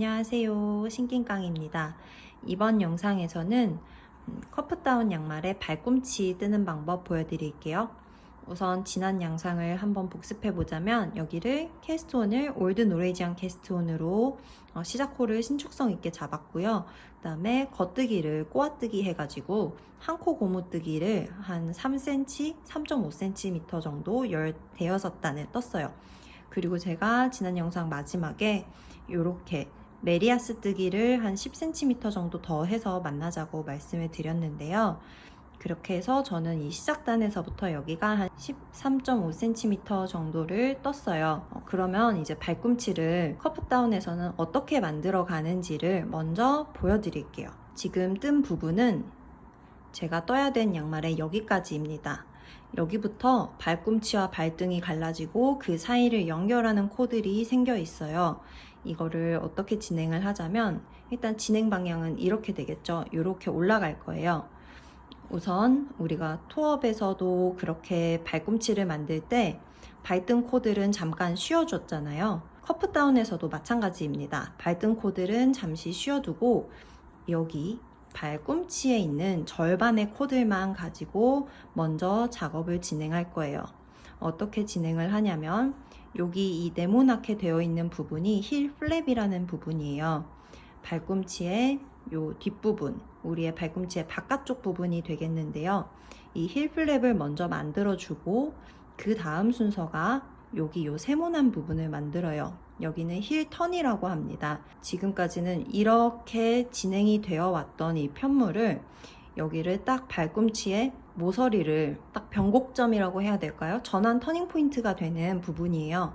안녕하세요. 신gin깡입니다. 이번 영상에서는 커프다운 양말에 발꿈치 뜨는 방법 보여드릴게요. 우선 지난 영상을 한번 복습해보자면 여기를 캐스트온을 올드 노레이지안 캐스트온으로 시작홀을 신축성 있게 잡았고요. 그 다음에 겉뜨기를 꼬아뜨기 해가지고 한 코 고무뜨기를 한 3cm, 3.5cm 정도 15단을 떴어요. 그리고 제가 지난 영상 마지막에 이렇게 메리아스 뜨기를 한 10cm 정도 더 해서 만나자고 말씀을 드렸는데요. 그렇게 해서 저는 이 시작단에서부터 여기가 한 13.5cm 정도를 떴어요. 그러면 이제 발꿈치를 커프다운에서는 어떻게 만들어 가는지를 먼저 보여드릴게요. 지금 뜬 부분은 제가 떠야 된 양말의 여기까지입니다. 여기부터 발꿈치와 발등이 갈라지고 그 사이를 연결하는 코들이 생겨 있어요. 이거를 어떻게 진행을 하자면 일단 진행 방향은 이렇게 되겠죠. 이렇게 올라갈 거예요. 우선 우리가 투업에서도 그렇게 발꿈치를 만들 때 발등 코들은 잠깐 쉬어줬잖아요. 커프다운에서도 마찬가지입니다. 발등 코들은 잠시 쉬어두고 여기 발꿈치에 있는 절반의 코들만 가지고 먼저 작업을 진행할 거예요. 어떻게 진행을 하냐면 여기 이 네모나게 되어 있는 부분이 힐 플랩이라는 부분이에요. 발꿈치의 요 뒷부분, 우리의 발꿈치의 바깥쪽 부분이 되겠는데요. 이 힐 플랩을 먼저 만들어주고 그 다음 순서가 여기 요 세모난 부분을 만들어요. 여기는 힐 턴이라고 합니다. 지금까지는 이렇게 진행이 되어 왔던 이 편물을 여기를 딱 발꿈치에 모서리를 딱 변곡점이라고 해야 될까요? 전환 터닝 포인트가 되는 부분이에요.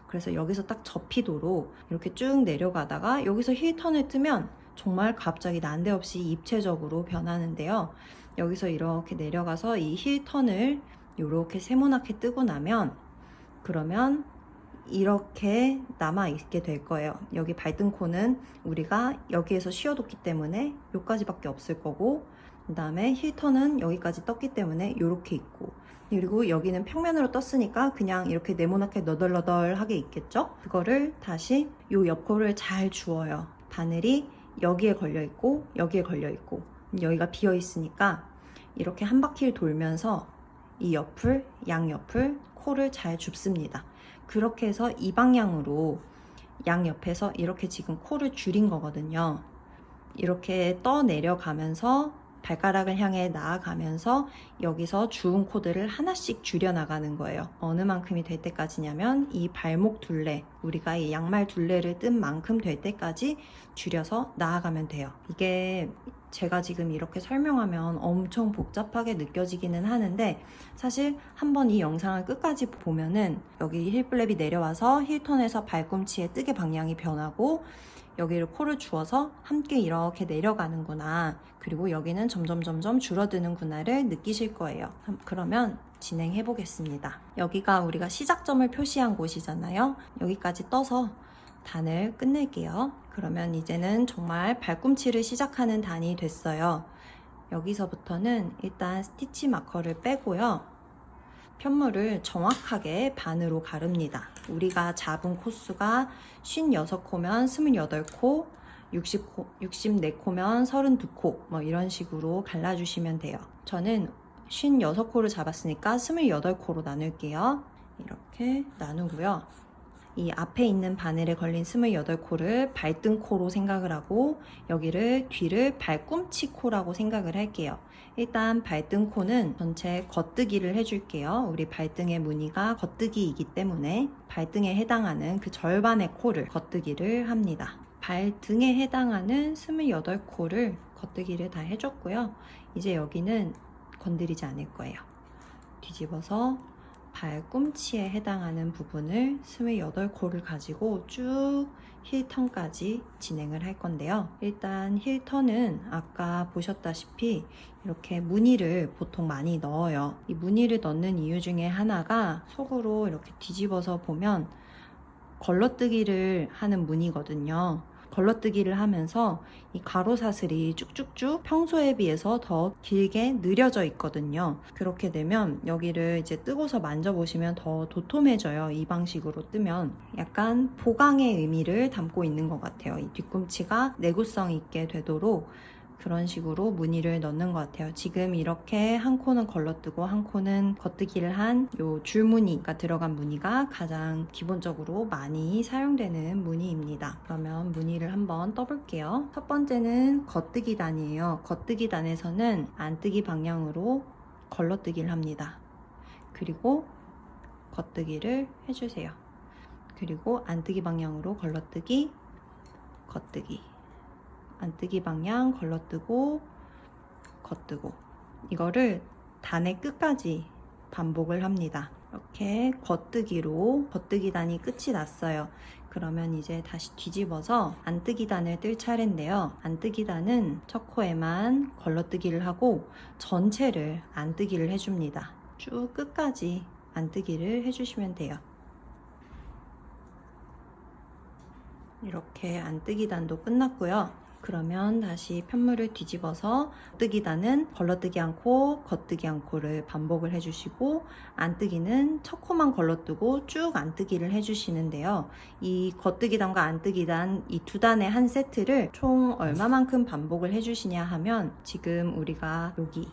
그래서 여기서 딱 접히도록 이렇게 쭉 내려가다가 여기서 힐 턴을 뜨면 정말 갑자기 난데없이 입체적으로 변하는데요. 여기서 이렇게 내려가서 이 힐 턴을 이렇게 세모나게 뜨고 나면 그러면 이렇게 남아있게 될 거예요. 여기 발등코는 우리가 여기에서 쉬어뒀기 때문에 여기까지밖에 없을 거고 그 다음에 힐턴은 여기까지 떴기 때문에 이렇게 있고 그리고 여기는 평면으로 떴으니까 그냥 이렇게 네모나게 너덜너덜하게 있겠죠? 그거를 다시 요 옆코를 잘 주어요. 바늘이 여기에 걸려있고 여기에 걸려있고 여기가 비어있으니까 이렇게 한 바퀴를 돌면서 이 옆을, 양옆을 코를 잘 줍습니다. 그렇게 해서 이 방향으로 양옆에서 이렇게 지금 코를 줄인 거거든요. 이렇게 떠 내려가면서 발가락을 향해 나아가면서 여기서 주운 코드를 하나씩 줄여 나가는 거예요. 어느 만큼이 될 때까지냐면 이 발목 둘레, 우리가 이 양말 둘레를 뜬 만큼 될 때까지 줄여서 나아가면 돼요. 이게 제가 지금 이렇게 설명하면 엄청 복잡하게 느껴지기는 하는데 사실 한번 이 영상을 끝까지 보면은 여기 힐플랩이 내려와서 힐턴에서 발꿈치의 뜨개 방향이 변하고 여기를 코를 주어서 함께 이렇게 내려가는구나, 그리고 여기는 점점 줄어드는구나를 느끼실 거예요. 그러면 진행해 보겠습니다. 여기가 우리가 시작점을 표시한 곳이잖아요. 여기까지 떠서 단을 끝낼게요. 그러면 이제는 정말 발꿈치를 시작하는 단이 됐어요. 여기서부터는 일단 스티치 마커를 빼고요. 편물을 정확하게 반으로 가릅니다. 우리가 잡은 코수가 56코면 28코, 64코면 32코, 뭐 이런 식으로 갈라주시면 돼요. 저는 56코를 잡았으니까 28코로 나눌게요. 이렇게 나누고요. 이 앞에 있는 바늘에 걸린 28코를 발등코로 생각을 하고 여기를 뒤를 발꿈치코라고 생각을 할게요. 일단 발등코는 전체 겉뜨기를 해줄게요. 우리 발등의 무늬가 겉뜨기이기 때문에 발등에 해당하는 그 절반의 코를 겉뜨기를 합니다. 발등에 해당하는 28코를 겉뜨기를 다 해줬고요. 이제 여기는 건드리지 않을 거예요. 뒤집어서 발꿈치에 해당하는 부분을 28코를 가지고 쭉 힐턴까지 진행을 할 건데요. 일단 힐턴은 아까 보셨다시피 이렇게 무늬를 보통 많이 넣어요. 이 무늬를 넣는 이유 중에 하나가 속으로 이렇게 뒤집어서 보면 걸러뜨기를 하는 무늬거든요. 걸러뜨기를 하면서 이 가로 사슬이 쭉쭉쭉 평소에 비해서 더 길게 느려져 있거든요. 그렇게 되면 여기를 이제 뜨고서 만져보시면 더 도톰해져요. 이 방식으로 뜨면 약간 보강의 의미를 담고 있는 것 같아요. 이 뒤꿈치가 내구성 있게 되도록 그런 식으로 무늬를 넣는 것 같아요. 지금 이렇게 한 코는 걸러뜨고 한 코는 겉뜨기를 한 요 줄무늬가 들어간 무늬가 가장 기본적으로 많이 사용되는 무늬입니다. 그러면 무늬를 한번 떠볼게요. 첫 번째는 겉뜨기 단이에요. 겉뜨기 단에서는 안뜨기 방향으로 걸러뜨기를 합니다. 그리고 겉뜨기를 해주세요. 그리고 안뜨기 방향으로 걸러뜨기, 겉뜨기, 안뜨기 방향 걸러뜨고 겉뜨고, 이거를 단의 끝까지 반복을 합니다. 이렇게 겉뜨기로 겉뜨기 단이 끝이 났어요. 그러면 이제 다시 뒤집어서 안뜨기 단을 뜰 차례인데요. 안뜨기 단은 첫 코에만 걸러뜨기를 하고 전체를 안뜨기를 해줍니다. 쭉 끝까지 안뜨기를 해주시면 돼요. 이렇게 안뜨기 단도 끝났고요. 그러면 다시 편물을 뒤집어서 겉뜨기 단은 걸러뜨기 한 코, 겉뜨기 한 코를 반복을 해주시고, 안뜨기는 첫 코만 걸러뜨고 쭉 안뜨기를 해주시는데요. 이 겉뜨기 단과 안뜨기 단 이 두 단의 한 세트를 총 얼마만큼 반복을 해주시냐 하면, 지금 우리가 여기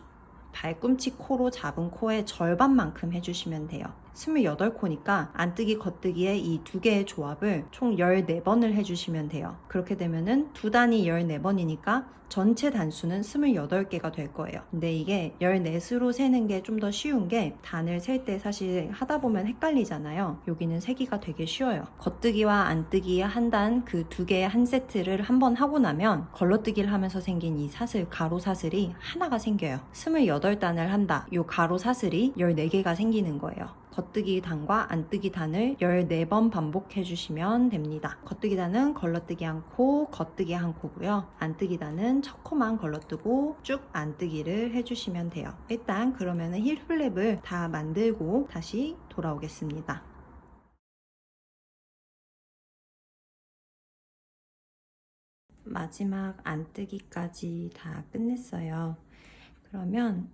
발꿈치 코로 잡은 코의 절반만큼 해주시면 돼요. 28코니까 안뜨기 겉뜨기의 이 두 개의 조합을 총 14번을 해주시면 돼요. 그렇게 되면은 두 단이 14번이니까 전체 단수는 28개가 될 거예요. 근데 이게 14수로 세는 게 좀 더 쉬운 게, 단을 셀 때 사실 하다 보면 헷갈리잖아요. 여기는 세기가 되게 쉬워요. 겉뜨기와 안뜨기 한 단, 그 두 개의 한 세트를 한번 하고 나면 걸러뜨기를 하면서 생긴 이 사슬, 가로 사슬이 하나가 생겨요. 28단을 한다. 이 가로 사슬이 14개가 생기는 거예요. 겉뜨기 단과 안뜨기 단을 14번 반복해 주시면 됩니다. 겉뜨기 단은 걸러뜨기 한 코, 겉뜨기 한 코고요. 안뜨기 단은 첫 코만 걸러뜨고 쭉 안뜨기를 해주시면 돼요. 일단 그러면은 힐 플랩을 다 만들고 다시 돌아오겠습니다. 마지막 안뜨기까지 다 끝냈어요. 그러면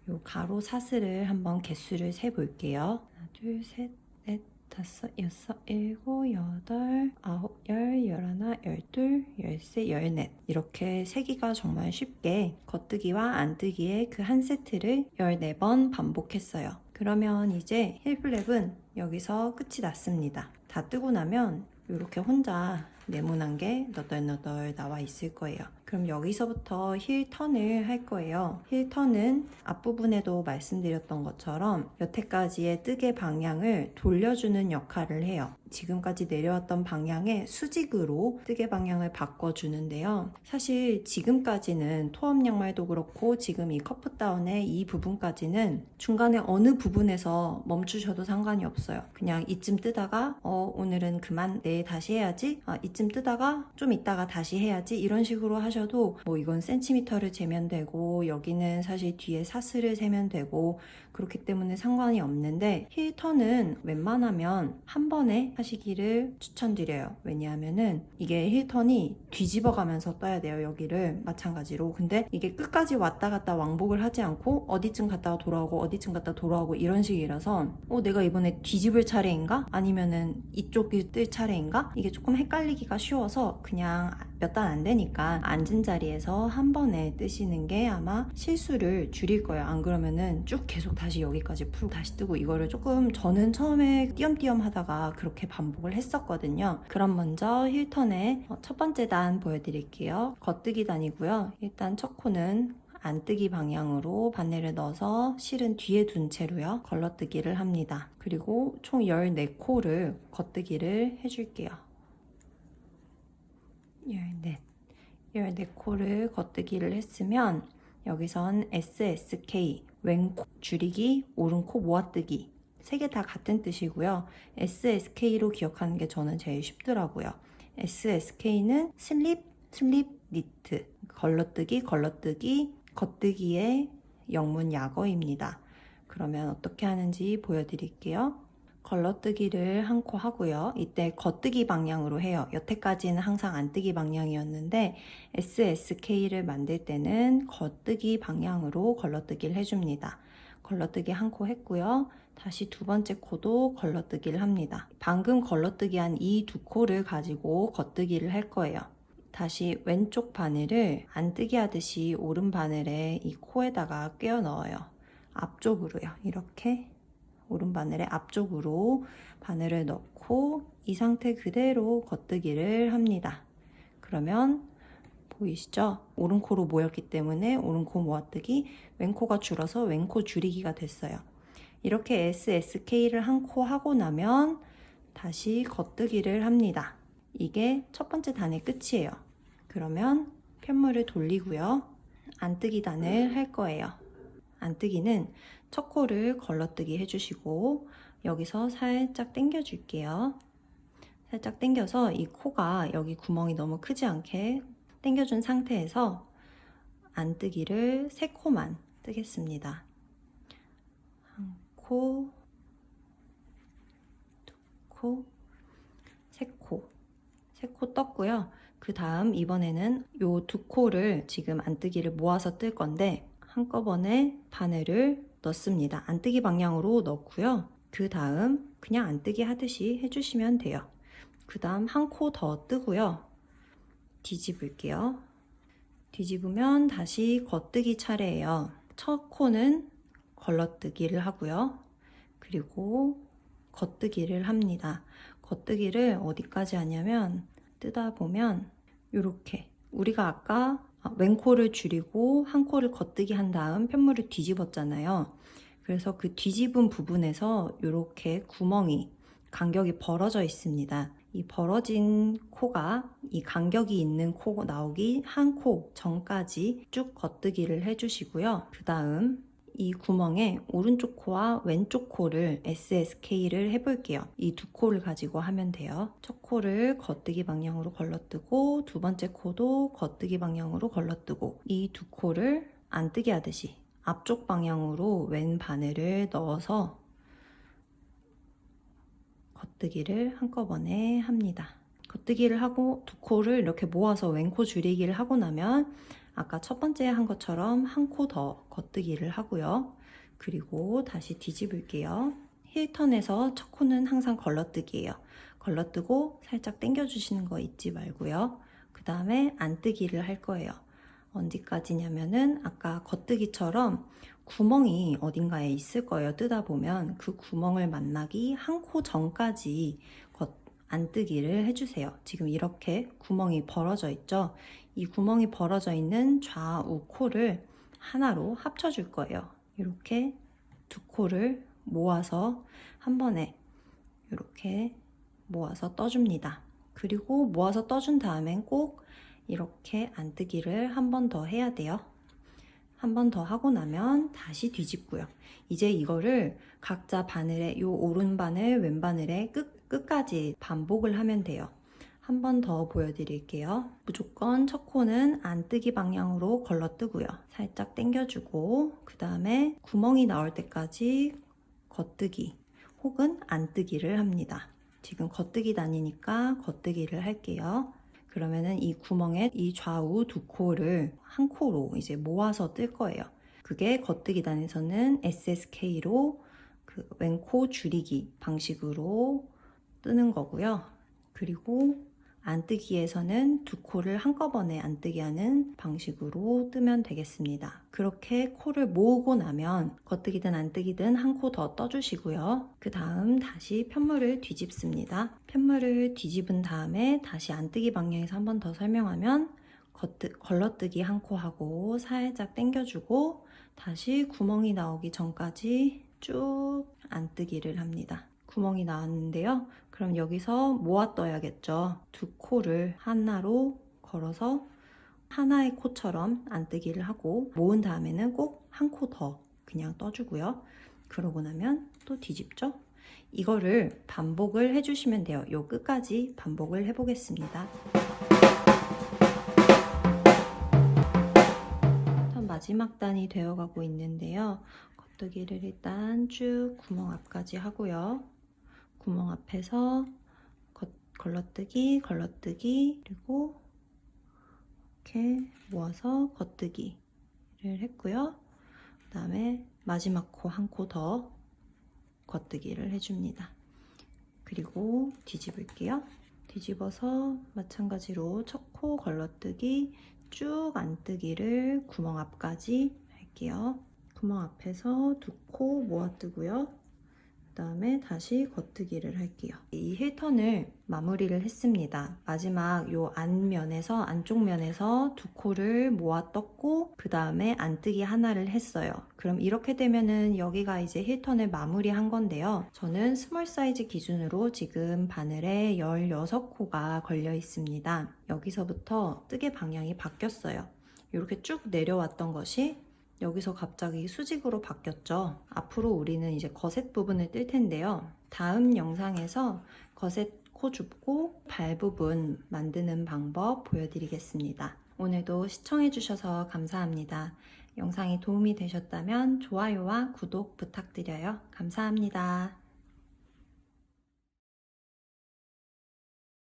요 가로 사슬을 한번 개수를 세 볼게요. 하나, 둘, 셋, 넷, 다섯, 여섯, 일곱, 여덟, 아홉, 열, 열하나, 열둘, 열세, 열넷. 이렇게 세기가 정말 쉽게 겉뜨기와 안뜨기의 그 한 세트를 14번 반복했어요. 그러면 이제 힐플랩은 여기서 끝이 났습니다. 다 뜨고 나면 이렇게 혼자 네모난 게 너덜너덜 나와 있을 거예요. 그럼 여기서부터 힐 턴을 할 거예요. 힐 턴은 앞부분에도 말씀드렸던 것처럼 여태까지의 뜨개 방향을 돌려주는 역할을 해요. 지금까지 내려왔던 방향의 수직으로 뜨개 방향을 바꿔주는데요. 사실 지금까지는 토업 양말도 그렇고 지금 이 커프다운의 이 부분까지는 중간에 어느 부분에서 멈추셔도 상관이 없어요. 그냥 이쯤 뜨다가 오늘은 그만, 내일 다시 해야지, 이쯤 뜨다가 좀 이따가 다시 해야지, 이런 식으로 하셔도 뭐 이건 센티미터를 재면 되고 여기는 사실 뒤에 사슬을 세면 되고 그렇기 때문에 상관이 없는데, 힐 턴은 웬만하면 한 번에 하시기를 추천드려요. 왜냐하면은 이게 힐 턴이 뒤집어 가면서 떠야 돼요. 여기를 마찬가지로. 근데 이게 끝까지 왔다 갔다 왕복을 하지 않고 어디쯤 갔다가 돌아오고 어디쯤 갔다 돌아오고 이런 식이라서 내가 이번에 뒤집을 차례인가? 아니면은 이쪽이 뜰 차례인가? 이게 조금 헷갈리기가 쉬워서 그냥 몇 단 안 되니까 앉은 자리에서 한 번에 뜨시는 게 아마 실수를 줄일 거예요. 안 그러면은 쭉 계속 다시 여기까지 풀고 다시 뜨고, 이거를 조금 저는 처음에 띄엄띄엄 하다가 그렇게 반복을 했었거든요. 그럼 먼저 힐 턴의 첫 번째 단 보여드릴게요. 겉뜨기 단이고요. 일단 첫 코는 안뜨기 방향으로 바늘을 넣어서 실은 뒤에 둔 채로요, 걸러뜨기를 합니다. 그리고 총 14코를 겉뜨기를 해줄게요. 14코를 겉뜨기를 했으면 여기선 SSK, 왼코 줄이기, 오른코 모아뜨기 3개 다 같은 뜻이고요. SSK로 기억하는 게 저는 제일 쉽더라고요. SSK는 슬립, 슬립, 니트, 걸러뜨기, 걸러뜨기, 겉뜨기의 영문 약어입니다. 그러면 어떻게 하는지 보여드릴게요. 걸러뜨기를 한 코 하고요. 이때 겉뜨기 방향으로 해요. 여태까지는 항상 안뜨기 방향이었는데 SSK를 만들 때는 겉뜨기 방향으로 걸러뜨기를 해줍니다. 걸러뜨기 한 코 했고요. 다시 두 번째 코도 걸러뜨기를 합니다. 방금 걸러뜨기 한 이 두 코를 가지고 겉뜨기를 할 거예요. 다시 왼쪽 바늘을 안뜨기 하듯이 오른 바늘에 이 코에다가 꿰어 넣어요. 앞쪽으로요. 이렇게 오른 바늘의 앞쪽으로 바늘을 넣고 이 상태 그대로 겉뜨기를 합니다. 그러면 보이시죠? 오른코로 모였기 때문에 오른코 모아뜨기, 왼코가 줄어서 왼코 줄이기가 됐어요. 이렇게 SSK를 한 코 하고 나면 다시 겉뜨기를 합니다. 이게 첫 번째 단의 끝이에요. 그러면 편물을 돌리고요. 안뜨기 단을 할 거예요. 안뜨기는 첫 코를 걸러뜨기 해주시고 여기서 살짝 당겨 줄게요. 살짝 당겨서 이 코가 여기 구멍이 너무 크지 않게 당겨준 상태에서 안뜨기를 3코만 뜨겠습니다. 한 코, 두 코, 3코. 3코 떴고요. 그 다음 이번에는 요 두 코를 지금 안뜨기를 모아서 뜰 건데 한꺼번에 바늘을 넣습니다. 안뜨기 방향으로 넣고요. 그 다음 그냥 안뜨기 하듯이 해주시면 돼요. 그 다음 한 코 더 뜨고요. 뒤집을게요. 뒤집으면 다시 겉뜨기 차례예요. 첫 코는 걸러뜨기를 하고요. 그리고 겉뜨기를 합니다. 겉뜨기를 어디까지 하냐면 뜨다 보면 이렇게 우리가 아까 왼코를 줄이고 한 코를 겉뜨기 한 다음 편물을 뒤집었잖아요. 그래서 그 뒤집은 부분에서 이렇게 구멍이 간격이 벌어져 있습니다. 이 벌어진 코가 이 간격이 있는 코 나오기 한 코 전까지 쭉 겉뜨기를 해주시고요. 그 다음 이 구멍에 오른쪽 코와 왼쪽 코를 SSK를 해볼게요. 이 두 코를 가지고 하면 돼요. 첫 코를 겉뜨기 방향으로 걸러뜨고 두 번째 코도 겉뜨기 방향으로 걸러뜨고 이 두 코를 안뜨기 하듯이 앞쪽 방향으로 왼 바늘을 넣어서 겉뜨기를 한꺼번에 합니다. 겉뜨기를 하고 두 코를 이렇게 모아서 왼코 줄이기를 하고 나면 아까 첫 번째 한 것처럼 한 코 더 겉뜨기를 하고요. 그리고 다시 뒤집을게요. 힐턴에서 첫 코는 항상 걸러뜨기예요. 걸러뜨고 살짝 당겨주시는 거 잊지 말고요. 그 다음에 안뜨기를 할 거예요. 언제까지냐면은 아까 겉뜨기처럼 구멍이 어딘가에 있을 거예요. 뜨다 보면 그 구멍을 만나기 한 코 전까지 안뜨기를 해주세요. 지금 이렇게 구멍이 벌어져 있죠. 이 구멍이 벌어져 있는 좌우 코를 하나로 합쳐줄 거예요. 이렇게 두 코를 모아서 한 번에 이렇게 모아서 떠줍니다. 그리고 모아서 떠준 다음엔 꼭 이렇게 안뜨기를 한 번 더 해야 돼요. 한 번 더 하고 나면 다시 뒤집고요. 이제 이거를 각자 바늘에 요 오른 바늘, 왼 바늘에 끝까지 반복을 하면 돼요. 한 번 더 보여드릴게요. 무조건 첫 코는 안뜨기 방향으로 걸러뜨고요. 살짝 당겨주고 그 다음에 구멍이 나올 때까지 겉뜨기 혹은 안뜨기를 합니다. 지금 겉뜨기 단이니까 겉뜨기를 할게요. 그러면은 이 구멍에 이 좌우 두 코를 한 코로 이제 모아서 뜰 거예요. 그게 겉뜨기 단에서는 SSK로 그 왼코 줄이기 방식으로 뜨는 거고요. 그리고 안뜨기에서는 두 코를 한꺼번에 안뜨기 하는 방식으로 뜨면 되겠습니다. 그렇게 코를 모으고 나면 겉뜨기든 안뜨기든 한 코 더 떠주시고요. 그 다음 다시 편물을 뒤집습니다. 편물을 뒤집은 다음에 다시 안뜨기 방향에서 한 번 더 설명하면 걸러뜨기 한 코 하고 살짝 당겨주고 다시 구멍이 나오기 전까지 쭉 안뜨기를 합니다. 구멍이 나왔는데요. 그럼 여기서 모아 떠야겠죠. 두 코를 하나로 걸어서 하나의 코처럼 안뜨기를 하고 모은 다음에는 꼭 한 코 더 그냥 떠주고요. 그러고 나면 또 뒤집죠. 이거를 반복을 해주시면 돼요. 요 끝까지 반복을 해보겠습니다. 마지막 단이 되어가고 있는데요. 겉뜨기를 일단 쭉 구멍 앞까지 하고요. 구멍 앞에서 걸러뜨기, 걸러뜨기, 그리고 이렇게 모아서 겉뜨기를 했고요. 그 다음에 마지막 코 한 코 더 겉뜨기를 해줍니다. 그리고 뒤집을게요. 뒤집어서 마찬가지로 첫 코 걸러뜨기, 쭉 안뜨기를 구멍 앞까지 할게요. 구멍 앞에서 두 코 모아뜨고요. 그 다음에 다시 겉뜨기를 할게요. 이 힐턴을 마무리를 했습니다. 마지막 요 안면에서, 안쪽 면에서 두 코를 모아 떴고 그 다음에 안뜨기 하나를 했어요. 그럼 이렇게 되면은 여기가 이제 힐턴을 마무리한 건데요. 저는 스몰 사이즈 기준으로 지금 바늘에 16코가 걸려 있습니다. 여기서부터 뜨개 방향이 바뀌었어요. 이렇게 쭉 내려왔던 것이 여기서 갑자기 수직으로 바뀌었죠. 앞으로 우리는 이제 거셋 부분을 뜰 텐데요. 다음 영상에서 거셋 코 줍고 발 부분 만드는 방법 보여드리겠습니다. 오늘도 시청해주셔서 감사합니다. 영상이 도움이 되셨다면 좋아요와 구독 부탁드려요. 감사합니다.